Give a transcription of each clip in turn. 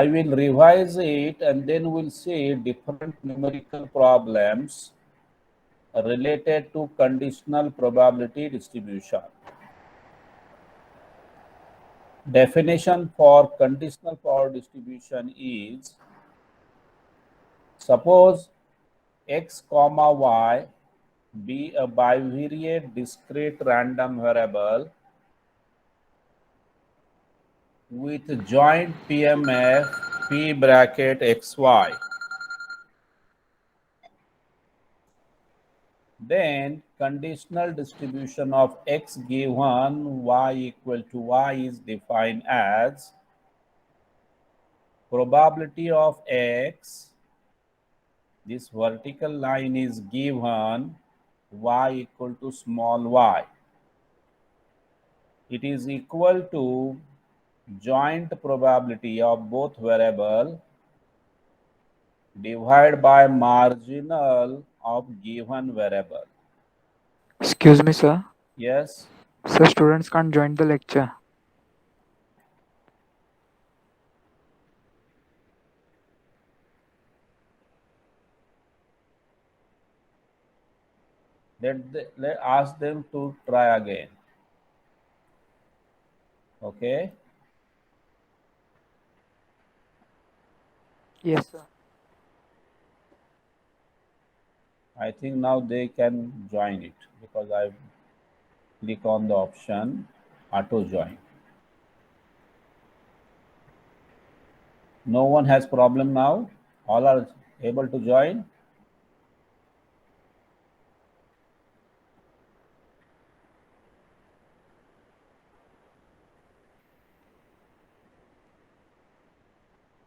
I will revise it and then we'll see different numerical problems related to conditional probability distribution. Definition for conditional probability distribution is: suppose x comma y be a bivariate discrete random variable with joint PMF P bracket xy, then conditional distribution of x given y equal to y is defined as probability of x, this vertical line is given y equal to small y. It is equal to joint probability of both variable divided by marginal of given variable. Excuse me, sir. Yes, Sir, students can't join the lecture. let ask them to try again. Okay, Yes, sir. I think now they can join it because I click on the option auto join. No one has problem now. All are able to join.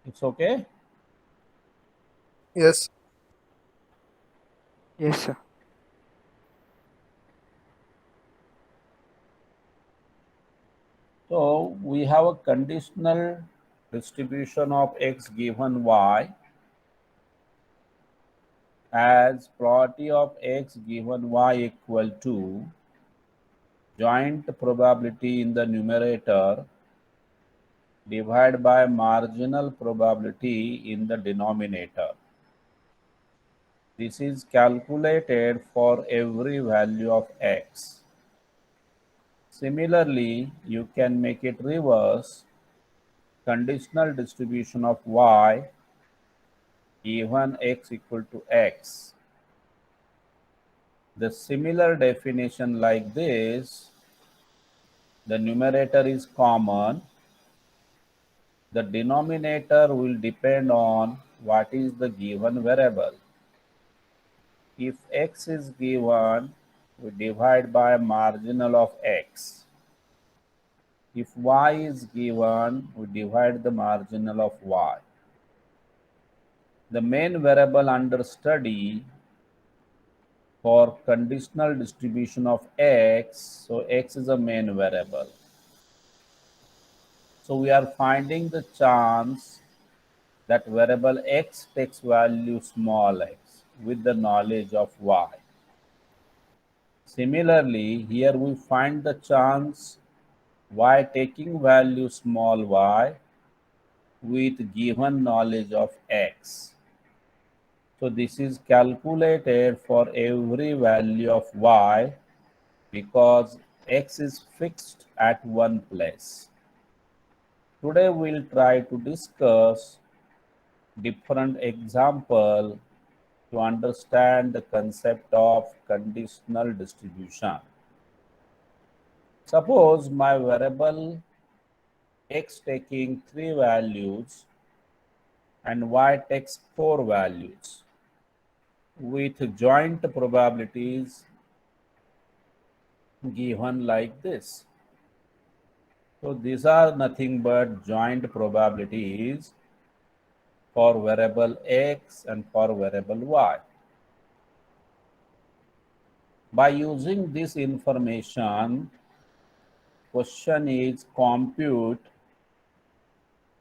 It's okay. Yes. Yes, sir. So we have a conditional distribution of x given y as probability of x given y equal to joint probability in the numerator divided by marginal probability in the denominator. This is calculated for every value of x. Similarly, you can make it reverse: conditional distribution of y given x equal to x. The similar definition like this: the numerator is common, the denominator will depend on what is the given variable. If x is given, we divide by marginal of x. If y is given, we divide the marginal of y. The main variable under study for conditional distribution of x, so x is a main variable. So we are finding the chance that variable x takes value small x with the knowledge of y. Similarly, here we find the chance y taking value small y with given knowledge of x. So this is calculated for every value of y because x is fixed at one place. Today we'll try to discuss different example to understand the concept of conditional distribution. Suppose my variable x taking 3 values and y takes 4 values with joint probabilities given like this. So these are nothing but joint probabilities for variable x and for variable y. By using this information, question is compute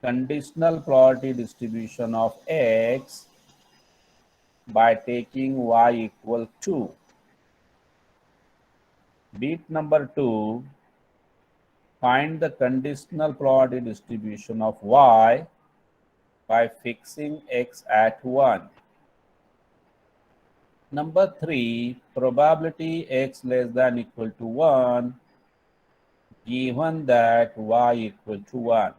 conditional probability distribution of x by taking y equal to. Bit number 2, find the conditional probability distribution of y by fixing x at 1. Number 3, probability x less than equal to 1 given that y equal to 1.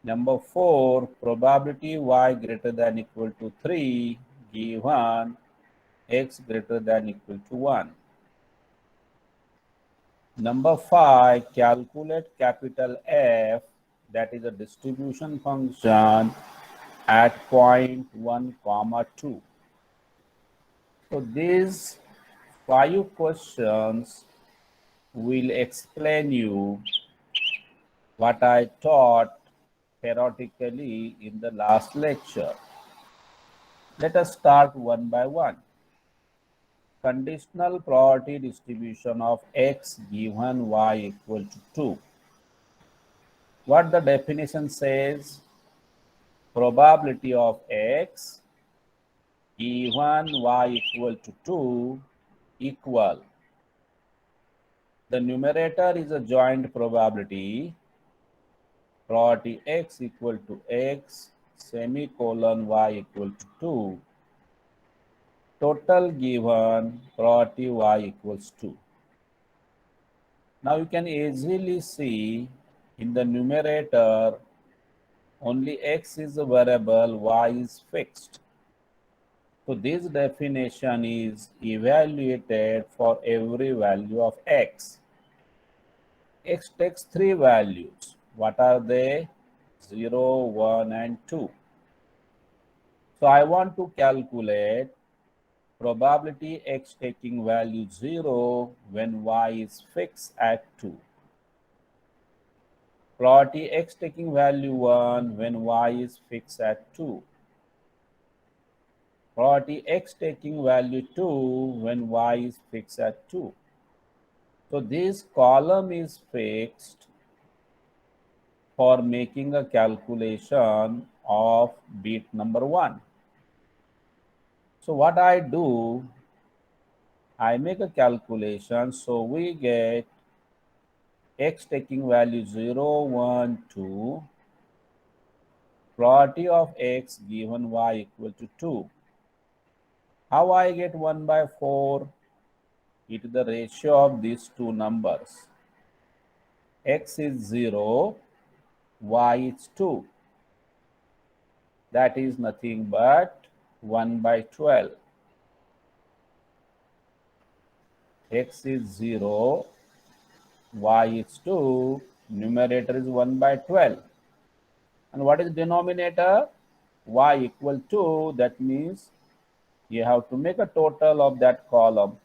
Number 4, probability y greater than equal to 3 given x greater than equal to 1. Number 5, calculate capital F, that is a distribution function at point 1, comma 2. So these 5 questions will explain you what I taught theoretically in the last lecture. Let us start one by one. Conditional probability distribution of x given y equal to 2. What the definition says? Probability of x given y equal to 2 equal. The numerator is a joint probability. Probability x equal to x semicolon y equal to 2. Total given probability y equals 2. Now you can easily see in the numerator only x is a variable, y is fixed. So this definition is evaluated for every value of x. X takes 3 values. What are they? 0, 1, and 2. So I want to calculate probability x taking value 0 when y is fixed at 2. Probability x taking value 1 when y is fixed at 2. Probability x taking value 2 when y is fixed at 2. So this column is fixed for making a calculation of bit number 1. So what I do, I make a calculation. So we get x taking value 0, 1, 2. Probability of x given y equal to 2. How I get 1 by 4? It is the ratio of these two numbers. X is 0, y is 2. That is nothing but 1 by 12. X is 0, y is 2, numerator is 1 by 12. And what is denominator? Y equal to, that means you have to make a total of that column.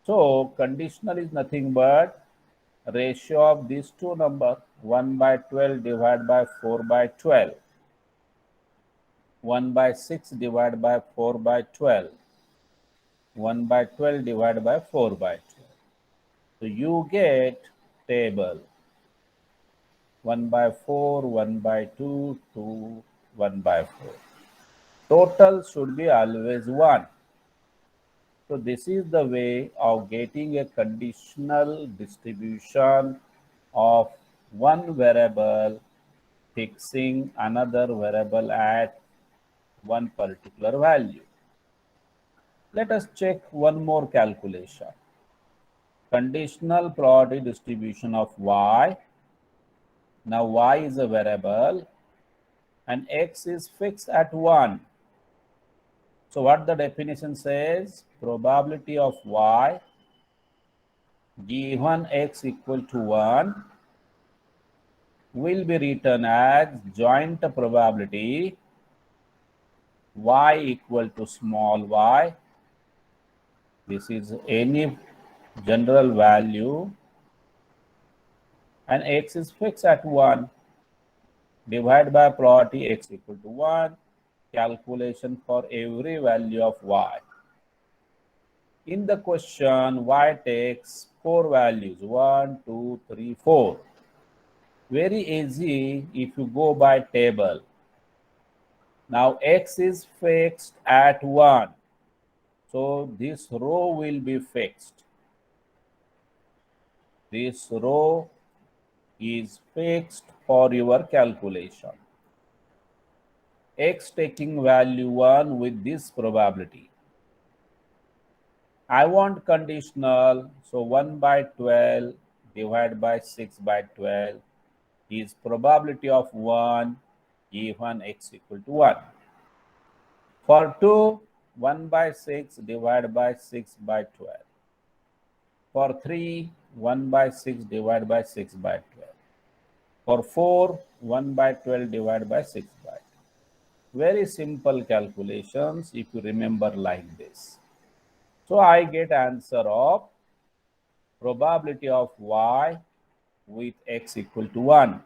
So conditional is nothing but ratio of these two numbers, 1 by 12 divided by 4 by 12. 1 by 6 divided by 4 by 12. 1 by 12 divided by 4 by 12. So you get table 1 by 4, 1 by 2, 2, 1 by 4. Total should be always 1. So this is the way of getting a conditional distribution of one variable fixing another variable at one particular value. Let us check one more calculation. Conditional probability distribution of y. Now y is a variable and x is fixed at 1. So what the definition says? Probability of y given x equal to 1 will be written as joint probability y equal to small y. This is any general value and x is fixed at 1 divided by probability x equal to 1. Calculation for every value of y. In the question, y takes 4 values, 1, 2, 3, 4. Very easy if you go by table. Now x is fixed at 1. So this row will be fixed. This row is fixed for your calculation. X taking value 1 with this probability. I want conditional, so 1 by 12 divided by 6 by 12 is probability of 1 given x equal to 1. For 2, 1 by 6 divided by 6 by 12. For 3, 1 by 6 divided by 6 by 12. For 4, 1 by 12 divided by 6 by 12. Very simple calculations if you remember like this. So I get answer of probability of y with x equal to 1.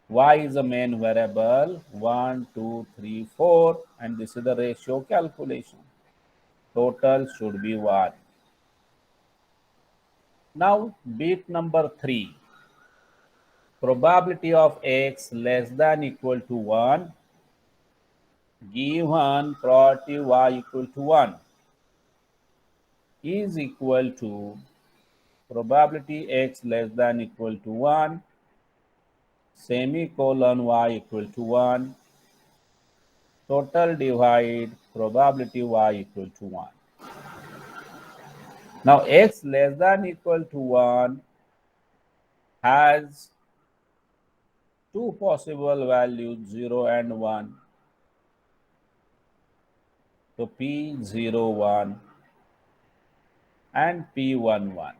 Y is the main variable 1, 2, 3, 4, and this is the ratio calculation. Total should be 1. Now bit number 3. Probability of x less than equal to 1 given probability y equal to 1 is equal to probability x less than equal to 1 semicolon y equal to 1 total divide probability y equal to 1. Now x less than equal to 1 has two possible values 0 and 1. So P01 and P11.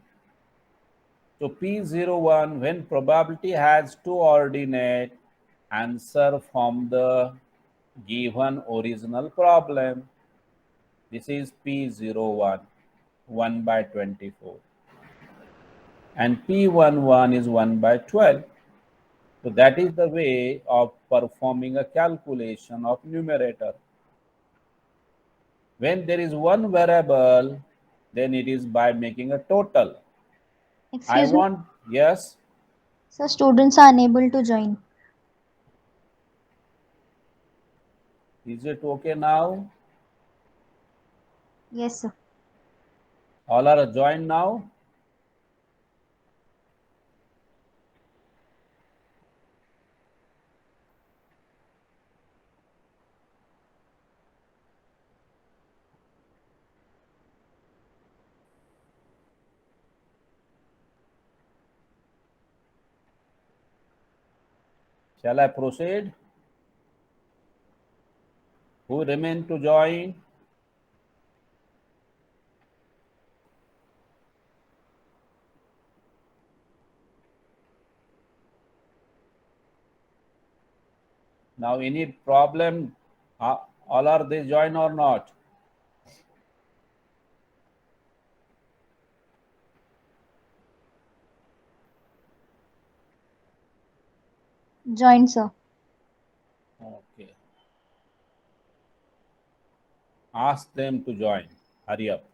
So P01, when probability has two ordinate, answer from the given original problem. This is P01, 1 by 24. And P11 is 1 by 12. So that is the way of performing a calculation of numerator. When there is one variable, then it is by making a total. Excuse me, Yes, sir, students are unable to join. is it okay now? Yes, sir. All are joined now? Shall I proceed? Who remain to join? Now any problem? All are they join or not? Join, sir. Okay. Ask them to join. Hurry up.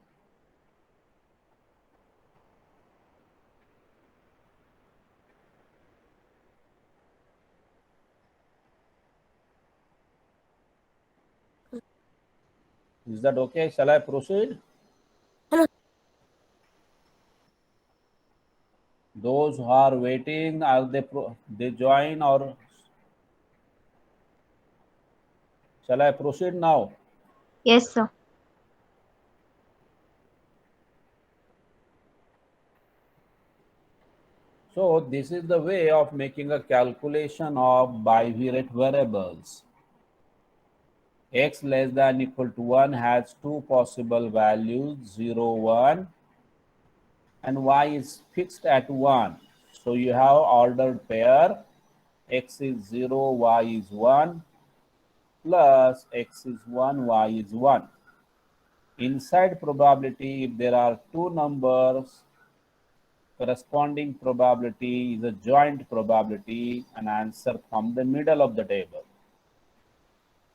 Is that okay? Shall I proceed? Those who are waiting, are they join or shall I proceed now? Yes, sir. So this is the way of making a calculation of bivariate variables. X less than equal to 1 has two possible values 0, 1, and y is fixed at 1. So you have ordered pair x is 0, y is 1 plus x is 1, y is 1. Inside probability, if there are two numbers, corresponding probability is a joint probability, an answer from the middle of the table.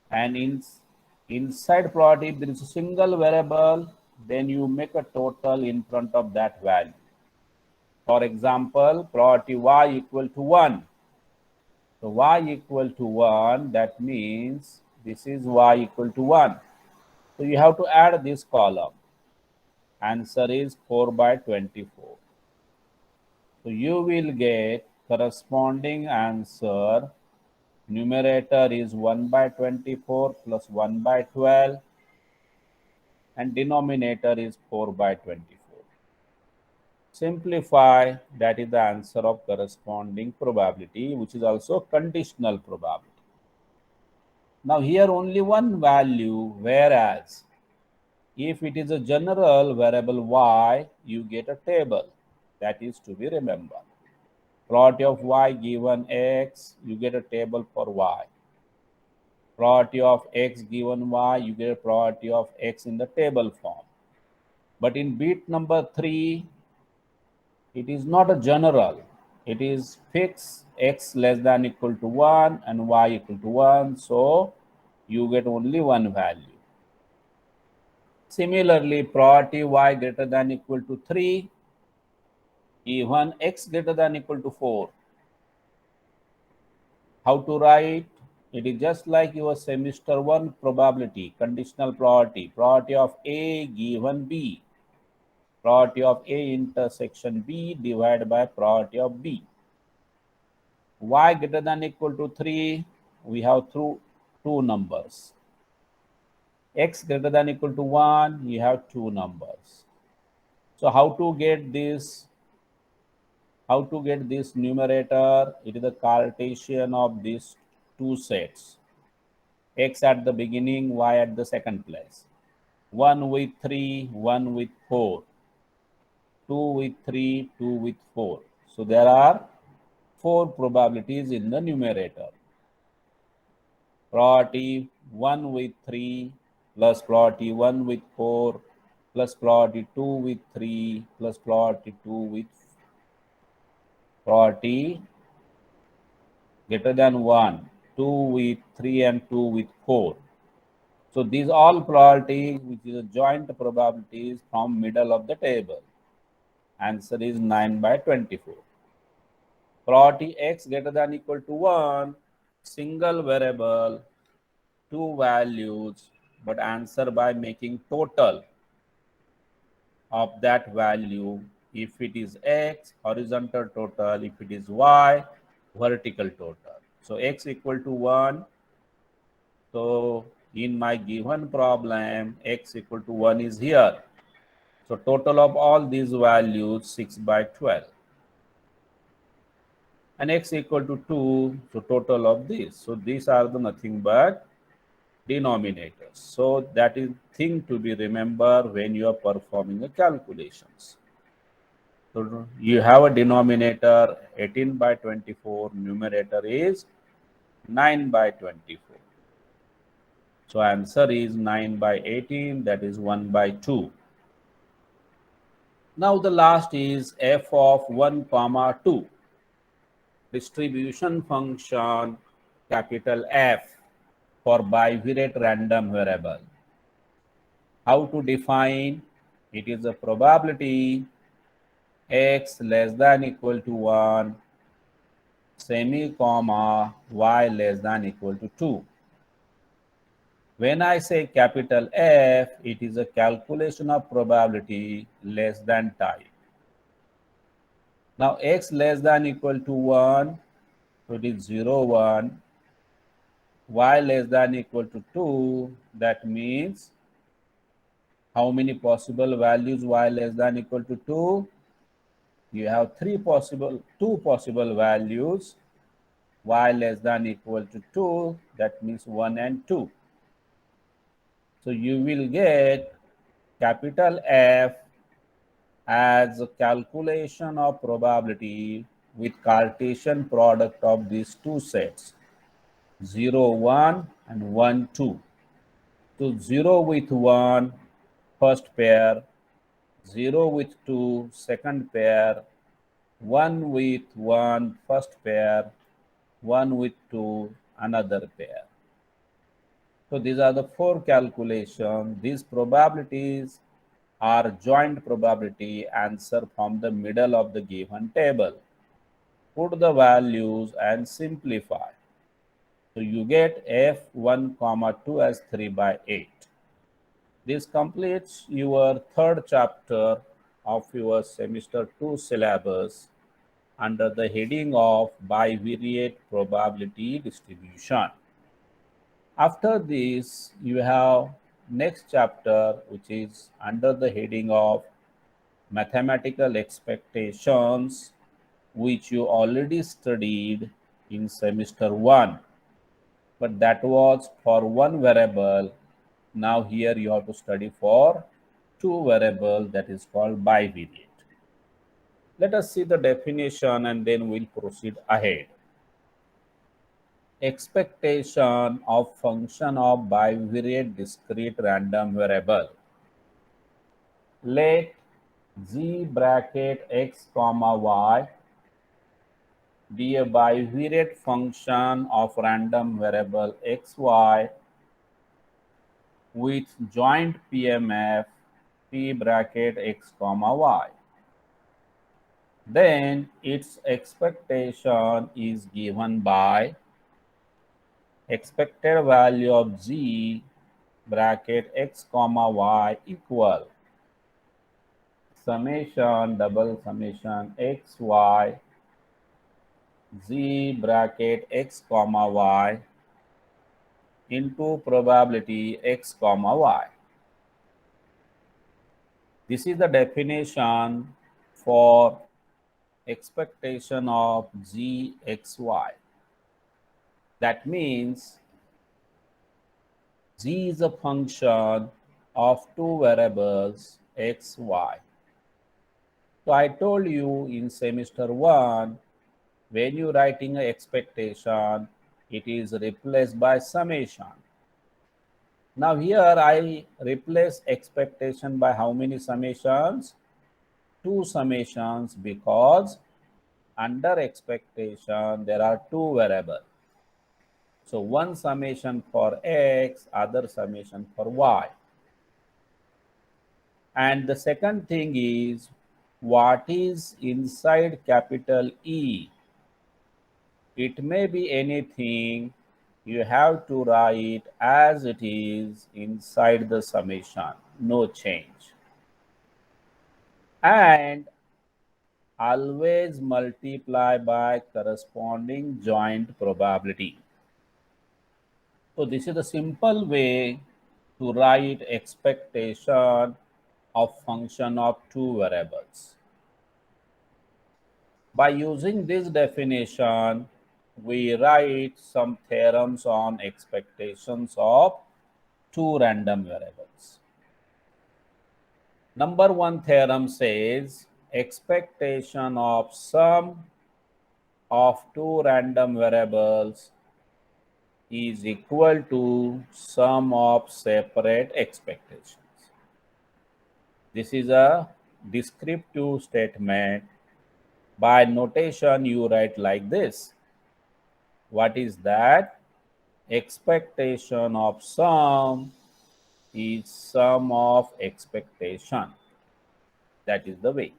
And inside probability, if there is a single variable, then you make a total in front of that value. For example, probability y equal to 1. So y equal to 1, that means this is y equal to 1. So you have to add this column. Answer is 4 by 24. So you will get corresponding answer. Numerator is 1 by 24 plus 1 by 12 and denominator is 4 by 24. Simplify, that is the answer of corresponding probability, which is also conditional probability. Now here only one value, whereas if it is a general variable y, you get a table. That is to be remembered. Probability of y given x, you get a table for y. Probability of x given y, you get a probability of x in the table form. But in bit number 3, it is not a general. It is fixed, x less than equal to 1 and y equal to 1. So you get only one value. Similarly, probability y greater than equal to 3, even x greater than equal to 4. How to write? It is just like your semester 1 probability, conditional probability. Probability of A given B. Probability of A intersection B divided by probability of B. Y greater than equal to 3, we have two numbers. X greater than equal to 1, you have two numbers. So how to get this? How to get this numerator? It is the Cartesian of these two sets. X at the beginning, y at the second place. 1 with 3, 1 with 4. 2 with 3, 2 with 4. So there are 4 probabilities in the numerator. Probability 1 with 3 plus probability 1 with 4 plus probability 2 with 3 plus probability 2 with probability greater than 1, 2 with 3 and 2 with 4. So these all probabilities, which is a joint probabilities from middle of the table. Answer is 9 by 24. Probability x greater than equal to 1, single variable, two values, but answer by making total of that value. If it is x, horizontal total. If it is y, vertical total. So x equal to 1. So in my given problem, x equal to 1 is here. So total of all these values 6 by 12. And x equal to 2, so total of this. So these are the nothing but denominators. So that is thing to be remembered when you are performing the calculations. So you have a denominator 18 by 24, numerator is 9 by 24. So answer is 9 by 18, that is 1 by 2. Now the last is f of 1 comma 2. Distribution function capital F for bivariate random variable. How to define? It is a probability x less than equal to 1 semi comma y less than equal to 2. When I say capital F, it is a calculation of probability less than type. Now x less than equal to 1, so it is 0, 1. Y less than equal to 2, that means how many possible values y less than equal to 2? You have two possible values. Y less than equal to 2, that means 1 and 2. So you will get capital F as a calculation of probability with Cartesian product of these two sets, 0, 1 and 1, 2. So 0 with 1, first pair, 0 with 2, second pair, 1 with 1, first pair, 1 with 2, another pair. So these are the 4 calculations. These probabilities are joint probability answer from the middle of the given table. Put the values and simplify. So you get f1 comma 2 as 3 by 8. This completes your third chapter of your semester 2 syllabus. under the heading of bivariate probability distribution. After this, you have next chapter, which is under the heading of mathematical expectations, which you already studied in semester 1, but that was for one variable. Now here you have to study for two variables, that is called bivariate. Let us see the definition and then we'll proceed ahead. Expectation of function of bivariate discrete random variable. Let g bracket x comma y be a bivariate function of random variable xy with joint PMF p bracket x comma y. Then its expectation is given by expected value of g bracket x comma y equal summation double summation x y z bracket x comma y into probability x comma y. This is the definition for expectation of gxy. That means g is a function of two variables x, y. So I told you in semester 1, when you writing an expectation, it is replaced by summation. Now here I replace expectation by how many summations? Two summations, because under expectation there are two variables. So one summation for x, other summation for y. And the second thing is, what is inside capital E? It may be anything. You have to write as it is inside the summation, no change. And always multiply by corresponding joint probability. So this is the simple way to write expectation of function of two variables. By using this definition, we write some theorems on expectations of two random variables. Number one theorem says expectation of sum of two random variables is equal to sum of separate expectations. This is a descriptive statement. By notation, you write like this. What is that? Expectation of sum is sum of expectation. That is the way.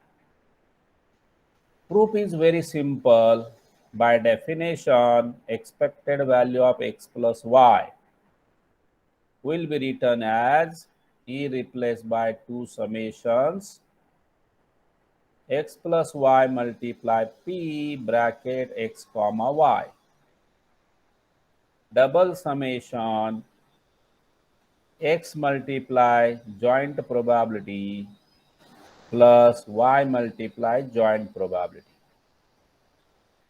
Proof is very simple. By definition, expected value of x plus y will be written as E replaced by two summations x plus y multiply p bracket x comma y. Double summation x multiply joint probability plus y multiply joint probability.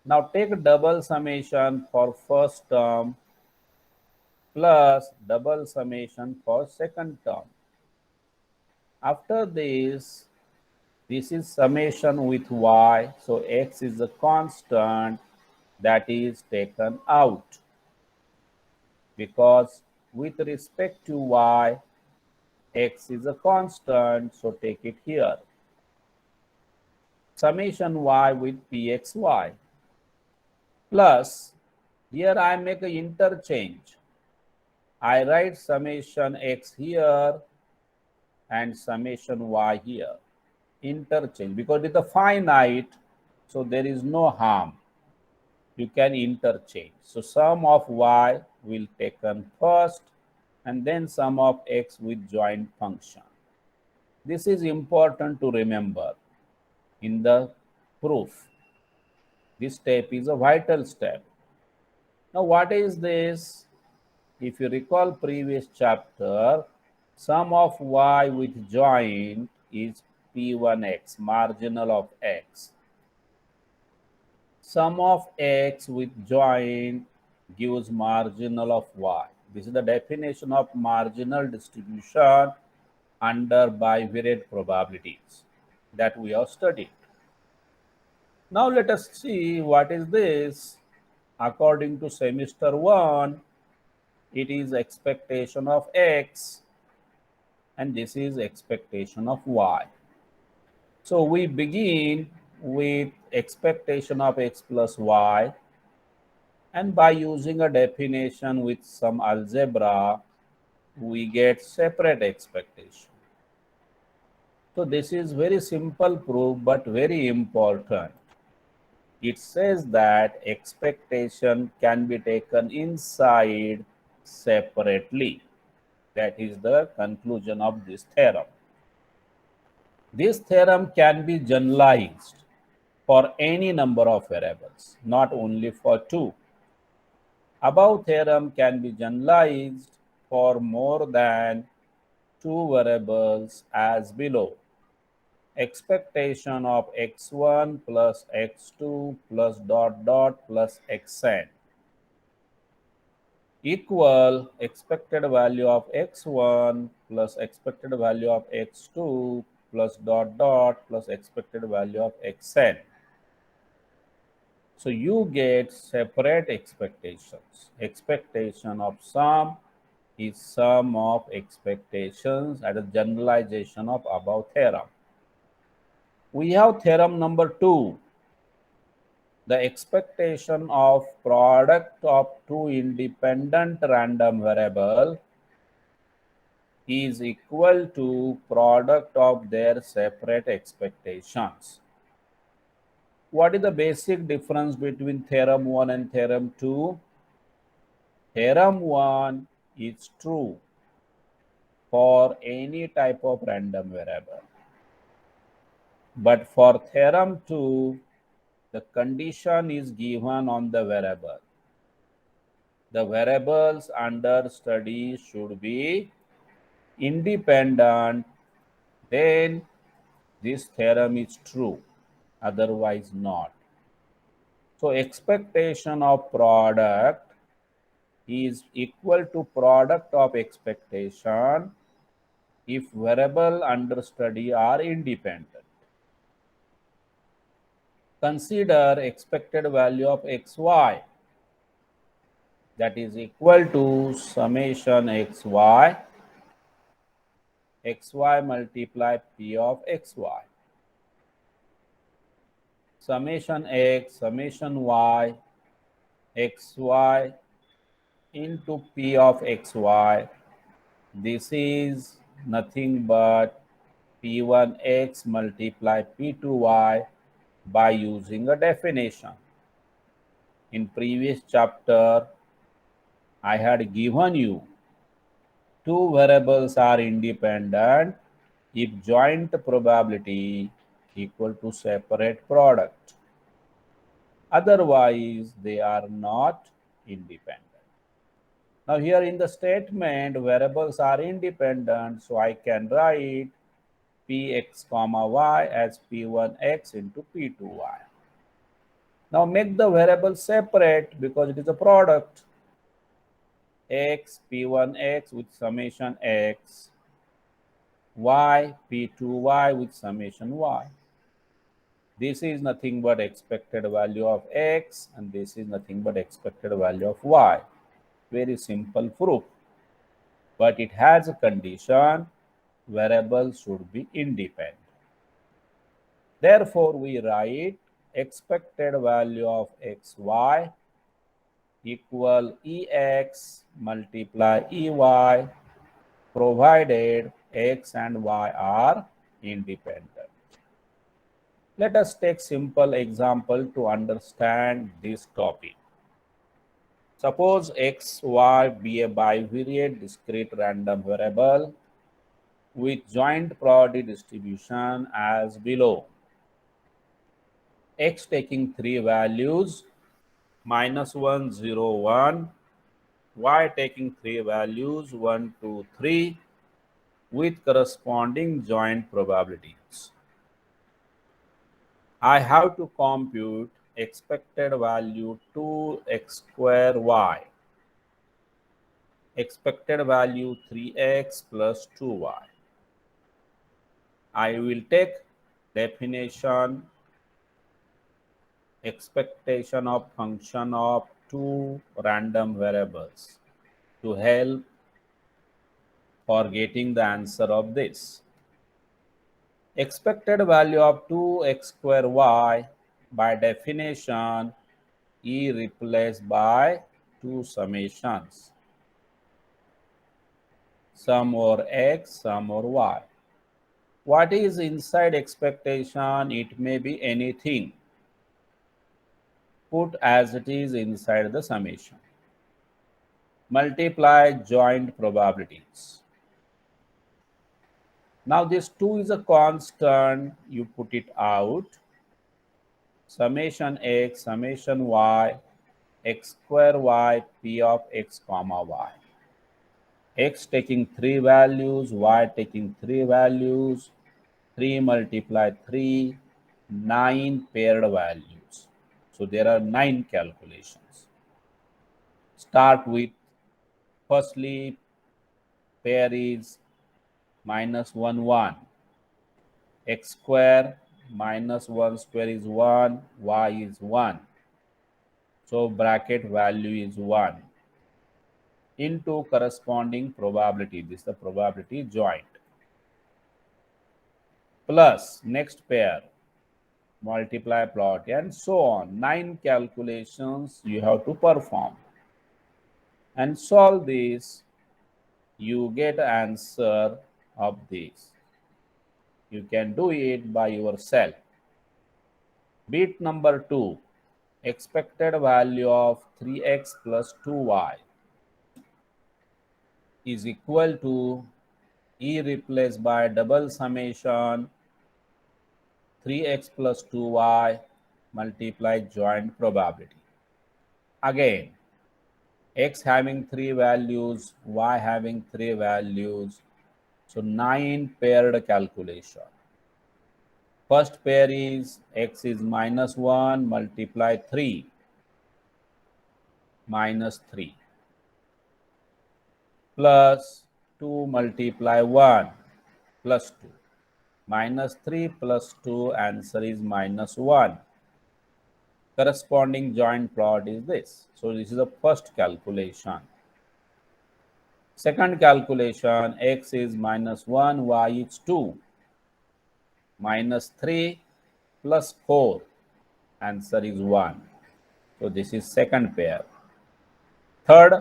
Now take double summation for first term plus double summation for second term. After this is summation with y, so x is a constant that is taken out, because with respect to y, x is a constant, so take it here. Summation y with pxy plus, here I make an interchange. I write summation x here and summation y here. Interchange, because it's a finite, so there is no harm. You can interchange. So sum of y will taken first and then sum of x with joint function. This is important to remember in the proof. This step is a vital step. Now, what is this? If you recall previous chapter, sum of y with joint is p1x, marginal of x. Sum of x with joint gives marginal of y. This is the definition of marginal distribution under bivariate probabilities that we have studied. Now let us see what is this. According to semester 1, it is expectation of x and this is expectation of y. So we begin with expectation of x plus y, and by using a definition with some algebra, we get separate expectation. So this is very simple proof but very important. It says that expectation can be taken inside separately. That is the conclusion of this theorem. This theorem can be generalized for any number of variables, not only for 2. Above theorem can be generalized for more than 2 variables as below. Expectation of x1 plus x2 plus dot dot plus xn equal expected value of x1 plus expected value of x2 plus dot dot plus expected value of xn. So you get separate expectations. Expectation of sum is sum of expectations at a generalization of above theorem. We have theorem number 2. The expectation of product of 2 independent random variable is equal to product of their separate expectations. What is the basic difference between theorem 1 and theorem 2? Theorem 1 is true for any type of random variable. But for theorem 2, the condition is given on the variable. The variables under study should be independent, then this theorem is true, otherwise not. So expectation of product is equal to product of expectation if variable under study are independent. Consider expected value of xy, that is equal to summation xy multiply p of xy. Summation x, summation y, xy into p of xy. This is nothing but p1x multiply p2y by using a definition. In previous chapter, I had given you 2 variables are independent if joint probability equal to separate product. Otherwise, they are not independent. Now here in the statement, variables are independent, so I can write px comma y as p1x into p2y. Now make the variable separate because it is a product. X p1x with summation x, y p2y with summation y. This is nothing but expected value of x and this is nothing but expected value of y. Very simple proof. But it has a condition, variables should be independent. Therefore, we write expected value of xy equal ex multiply ey provided x and y are independent. Let us take simple example to understand this topic. Suppose x, y be a bivariate discrete random variable with joint probability distribution as below. x taking three values, -1, 0, 1, y taking three values, 1, 2, 3, with corresponding joint probabilities. I have to compute expected value 2x square y, expected value 3x plus 2y. I will take definition, expectation of function of two random variables to help for getting the answer of this. Expected value of 2x square y, by definition, e replaced by two summations, sum over x, sum over y. What is inside expectation? It may be anything. Put as it is inside the summation. Multiply joint probabilities. Now this 2 is a constant. You put it out. Summation x, summation y, x square y, p of x comma y. X taking three values, y taking three values, 3 multiply 3, 9 paired values. So there are 9 calculations. Start with, firstly, pair is -1, 1. X square minus 1 square is 1, y is 1. So bracket value is 1 into corresponding probability. This is the probability joint. Plus next pair, multiply, plot, and so on. 9 calculations you have to perform. And solve this, you get answer of this. You can do it by yourself. Bit number 2, expected value of 3x plus 2y is equal to e replaced by double summation 3x plus 2y multiply joint probability. Again, x having three values, y having three values, so 9 paired calculation. First pair is x is -1 multiply 3 minus 3 plus 2 multiply 1 plus 2. -3 plus 2, answer is -1. Corresponding joint plot is this. So this is the first calculation. Second calculation, x is -1, y is 2. -3 plus 4, answer is 1. So this is second pair. Third,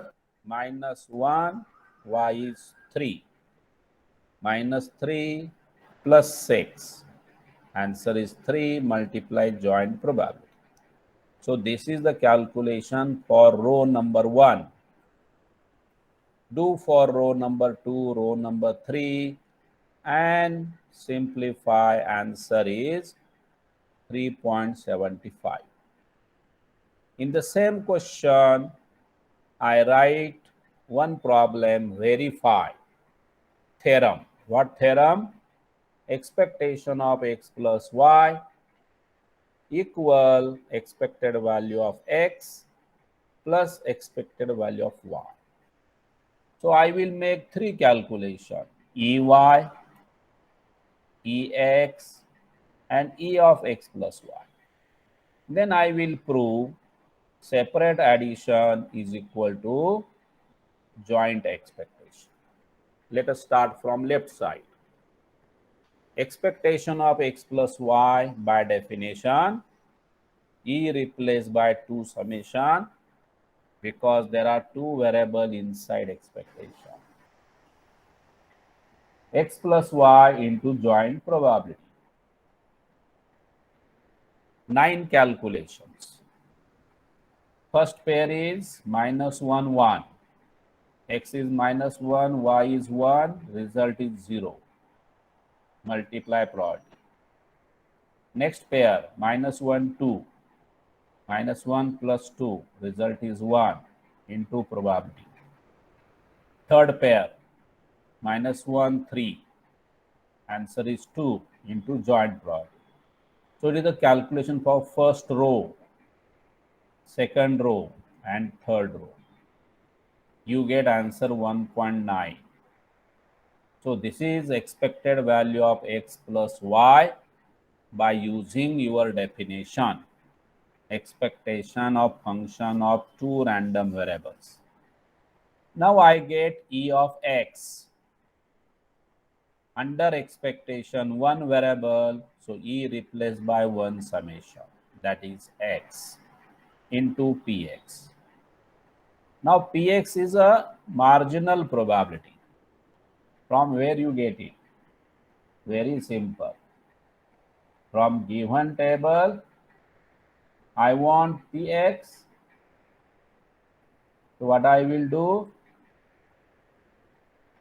-1, y is 3. -3 plus 6, answer is 3 multiply joint probability. So this is the calculation for row number 1. Do for row number 2, row number 3, and simplify. Answer is 3.75. In the same question, I write one problem, verify theorem. What theorem? Expectation of x plus y equal expected value of x plus expected value of y. So I will make three calculations, EY, EX, and E of x plus y. Then I will prove separate addition is equal to joint expectation. Let us start from left side. Expectation of x plus y, by definition, E replaced by two summation, because there are two variables inside expectation. X plus y into joint probability. 9 calculations. First pair is -1, 1. X is -1, y is 1, result is 0. Multiply probability. Next pair, minus 1, 2. Minus 1 plus 2, result is 1 into probability. Third pair, minus 1, 3. Answer is 2 into joint probability. So it is the calculation for first row, second row, and third row. You get answer 1.9. So this is expected value of x plus y by using your definition. Expectation of function of two random variables. Now I get E of x. Under expectation, one variable, so E replaced by one summation, that is x into px. Now px is a marginal probability. From where you get it? Very simple. From given table, I want px. So what I will do?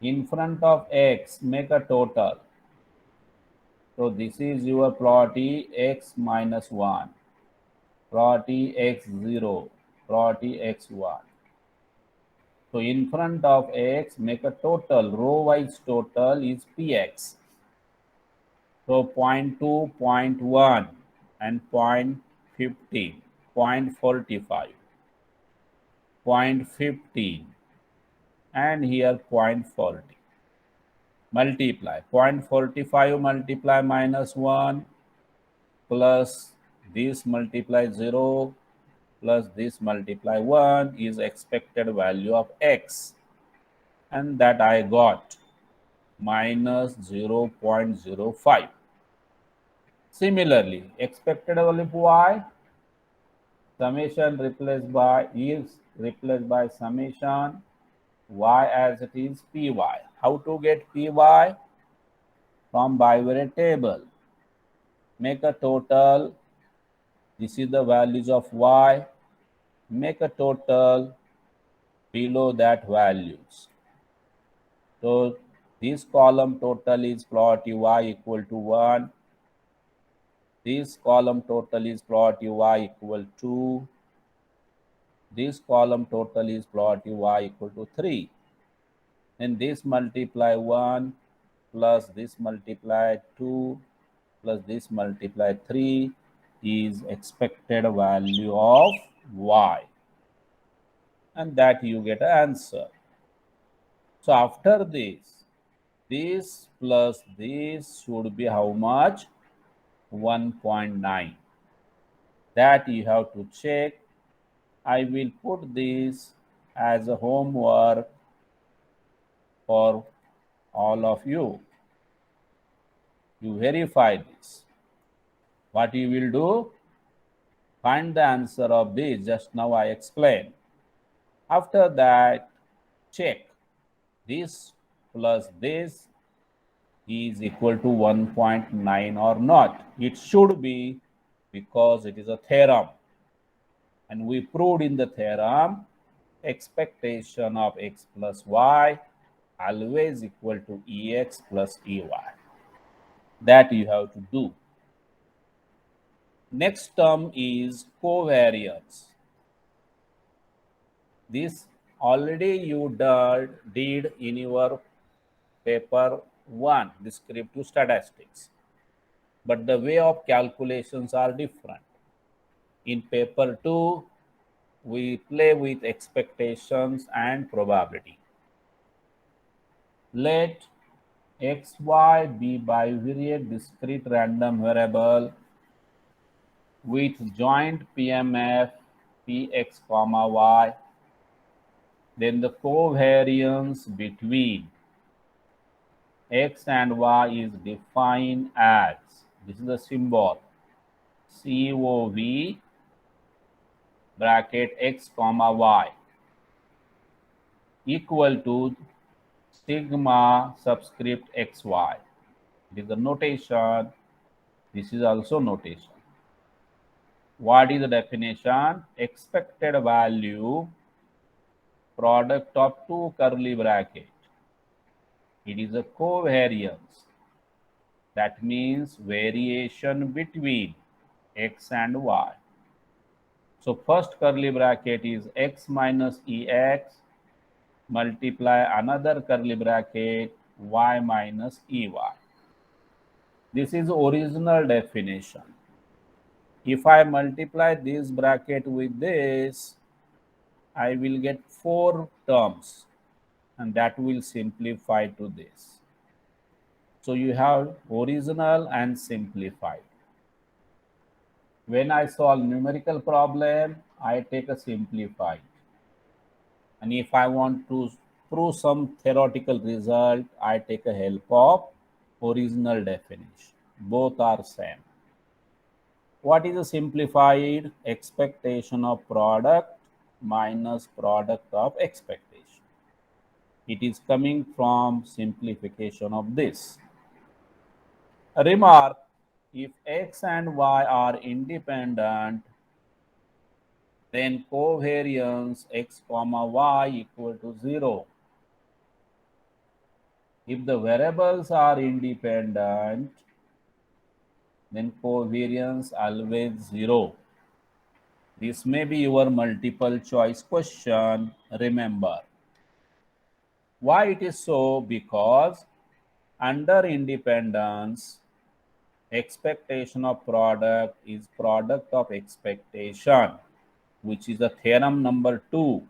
In front of x, make a total. So this is your probability x minus 1, probability x0, probability x1. So in front of x, make a total, row-wise total is px. So 0.2, 0.1 and 0.15, 0.45, 0.15 and here 0.40. Multiply 0.45 multiply minus 1 plus this multiply 0 plus this multiply 1 is expected value of x, and that I got minus 0.05. Similarly, expected value of y, summation replaced by is replaced by summation y as it is py. How to get py? From bivariate table. Make a total. This is the values of y. Make a total below that values. So this column total is probability y equal to 1. This column total is probability y equal to. This column total is probability y equal to 3. And this multiply 1 plus this multiply 2 plus this multiply 3 is expected value of y, and that you get an answer. So after this plus this should be how much? 1.9. That you have to check. I will put this as a homework for all of you. You verify this. What you will do? Find the answer of this. Just now I explained. After that, check this plus this is equal to 1.9 or not. It should be, because it is a theorem. And we proved in the theorem, expectation of x plus y always equal to ex plus ey. That you have to do. Next term is covariance. This already you did in your paper 1, descriptive statistics. But the way of calculations are different. In paper 2, we play with expectations and probability. Let xy be bivariate discrete random variable with joint PMF px comma y. Then the covariance between x and y is defined as, this is the symbol, COV bracket x comma y equal to sigma subscript xy. This is the notation. This is also notation. What is the definition? Expected value product of two curly bracket. It is a covariance. That means variation between x and y. So first curly bracket is x minus ex multiply another curly bracket y minus ey. This is original definition. If I multiply this bracket with this, I will get 4 terms, and that will simplify to this. So you have original and simplified. When I solve numerical problem, I take a simplified. And if I want to prove some theoretical result, I take a help of original definition. Both are same. What is a simplified? Expectation of product minus product of expectation. It is coming from simplification of this. A remark, if x and y are independent, then covariance x comma y equal to 0. If the variables are independent, then covariance always 0. This may be your multiple choice question. Remember. Why it is so? Because under independence, expectation of product is product of expectation, which is the theorem number 2.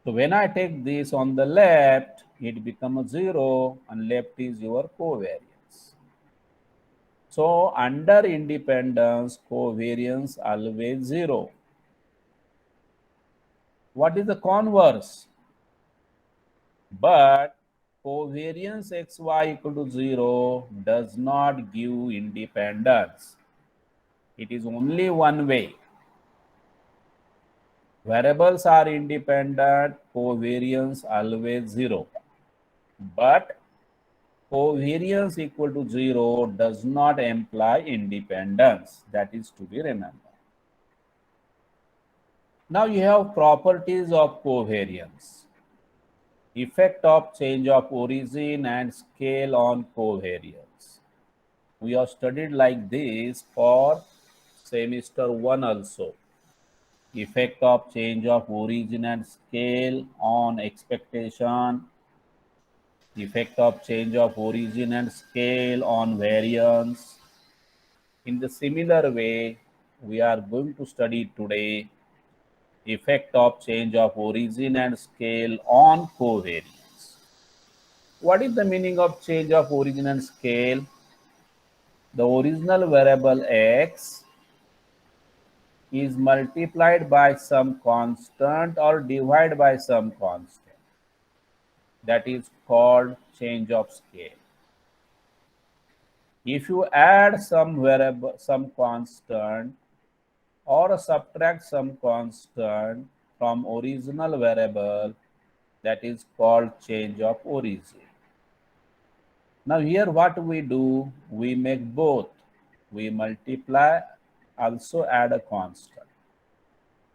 So when I take this on the left, it becomes 0 and left is your covariance. So under independence, covariance always 0. What is the converse? But covariance xy equal to 0 does not give independence. It is only one way. Variables are independent, covariance always 0. But covariance equal to 0 does not imply independence. That is to be remembered. Now you have properties of covariance. Effect of change of origin and scale on covariance. We have studied like this for semester 1 also. Effect of change of origin and scale on expectation. Effect of change of origin and scale on variance. In the similar way, we are going to study today effect of change of origin and scale on covariance. What is the meaning of change of origin and scale? The original variable x is multiplied by some constant or divided by some constant. That is called change of scale. If you add some variable, some constant, or subtract some constant from original variable, that is called change of origin. Now here what we do, we make both. We multiply, also add a constant.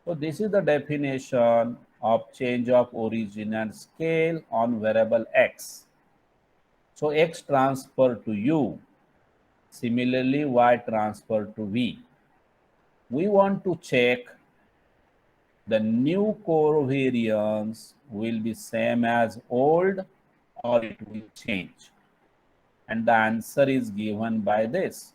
So this is the definition of change of origin and scale on variable x. So x transfer to u. Similarly, y transfer to v. We want to check the new covariance will be same as old or it will change. And the answer is given by this.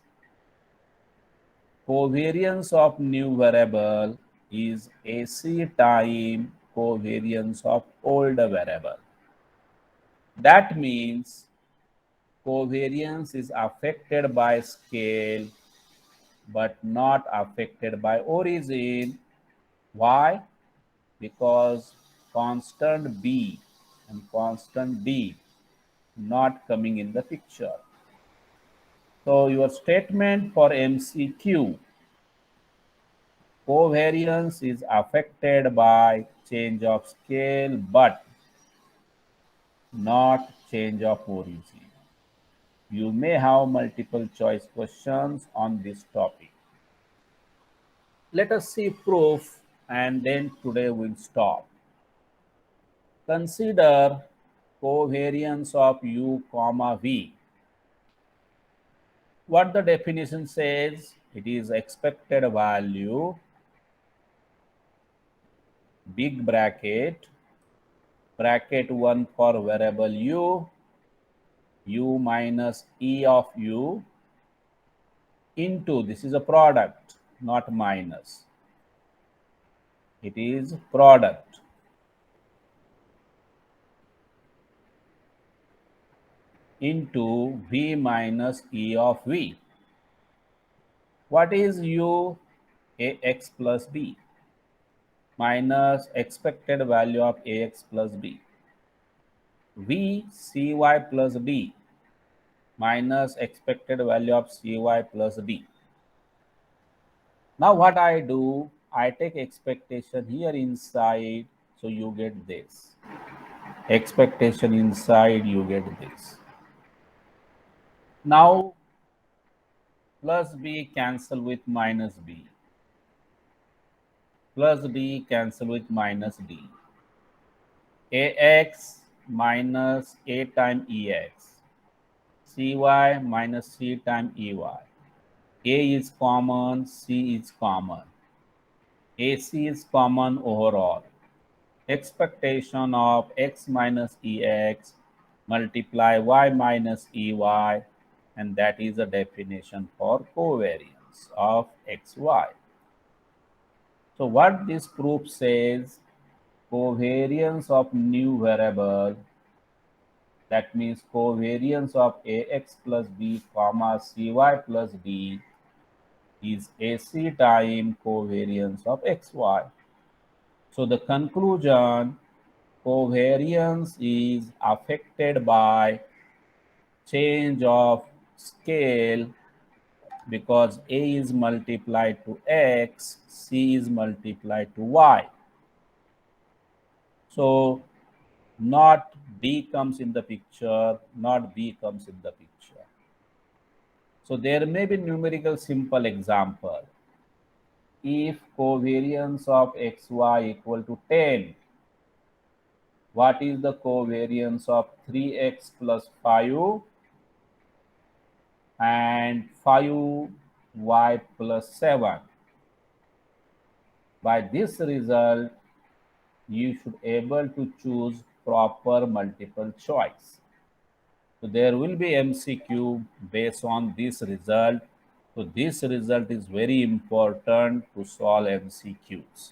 Covariance of new variable is AC time covariance of old variable. That means covariance is affected by scale but not affected by origin. Why? Because constant b and constant d not coming in the picture. So your statement for MCQ, covariance is affected by change of scale but not change of origin. You may have multiple choice questions on this topic. Let us see proof and then today we'll stop. Consider covariance of u comma v. what the definition says, it is expected value, big bracket, bracket 1 for variable u minus e of u into, this is a product, not minus. It is product. Into v minus e of v. What is u? Ax plus b minus expected value of ax plus b. V cy plus d minus expected value of cy plus d. Now what I do, I take expectation here inside, so you get this. Expectation inside, you get this. Now plus b cancel with minus b. Plus d cancel with minus d. Ax minus a time ex. Cy minus c time ey. A is common, c is common. AC is common overall. Expectation of x minus ex multiply y minus ey, and that is a definition for covariance of xy. So what this proof says, covariance of new variable, that means covariance of ax plus b comma cy plus d is AC time covariance of xy. So the conclusion, covariance is affected by change of scale because A is multiplied to X, C is multiplied to Y. So not D comes in the picture, not B comes in the picture. So there may be numerical simple example. If covariance of xy equal to 10, what is the covariance of 3x plus 5 and 5y plus 7? By this result, you should able to choose proper multiple choice. So there will be MCQ based on this result. So this result is very important to solve MCQs.